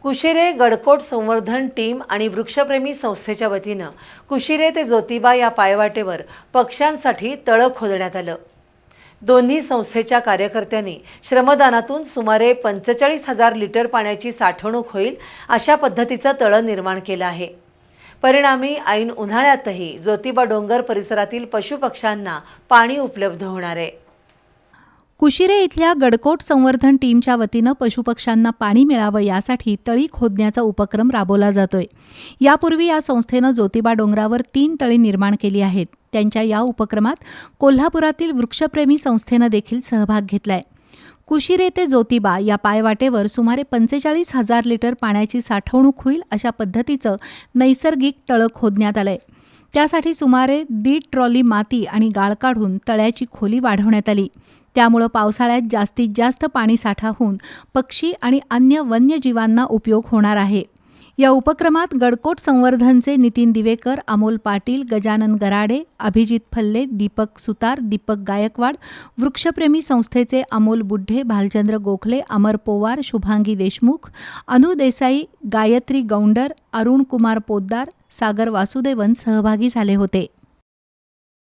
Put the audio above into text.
कुशिरे गडकोट संवर्धन टीम आणि वृक्षप्रेमी संस्थेच्या वतीनं कुशिरे ते ज्योतिबा या पायवाटेवर पक्ष्यांसाठी तळं खोदण्यात आलं। दोन्ही संस्थेच्या कार्यकर्त्यांनी श्रमदानातून सुमारे 45,000 लिटर पाण्याची साठवणूक होईल अशा पद्धतीचं तळं निर्माण केलं आहे। परिणामी ऐन उन्हाळ्यातही ज्योतिबा डोंगर परिसरातील पशुपक्ष्यांना पाणी उपलब्ध होणार आहे। कुशिरे इथल्या गडकोट संवर्धन टीमच्या वतीनं पशुपक्ष्यांना पाणी मिळावं यासाठी तळी खोदण्याचा उपक्रम राबवला जातोय। यापूर्वी या संस्थेनं ज्योतिबा डोंगरावर 3 तळी निर्माण केली आहेत। त्यांच्या या उपक्रमात कोल्हापुरातील वृक्षप्रेमी संस्थेनं देखील सहभाग घेतलाय। कुशिरे ते ज्योतिबा या पायवाटेवर सुमारे 45,000 लिटर पाण्याची साठवणूक होईल अशा पद्धतीचं नैसर्गिक तळं खोदण्यात आलंय। त्यासाठी सुमारे 1.5 ट्रॉली माती आणि गाळ काढून तळ्याची खोली वाढवण्यात आली। त्यामुळे पावसाळ्यात जास्तीत जास्त पाणी साठा होऊन पक्षी आणि अन्य वन्यजीवांना उपयोग होणार आहे। या उपक्रमात गडकोट संवर्धनचे नितीन दिवेकर, अमोल पाटील, गजानन गराडे, अभिजित फल्ले, दीपक सुतार, दीपक गायकवाड, वृक्षप्रेमी संस्थेचे अमोल बुड्ढे, भालचंद्र गोखले, अमर पोवार, शुभांगी देशमुख, अनु देसाई, गायत्री गौंडर, अरुण कुमार पोद्दार, सागर वासुदेवन सहभागी झाले होते।